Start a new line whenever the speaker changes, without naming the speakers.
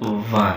1۔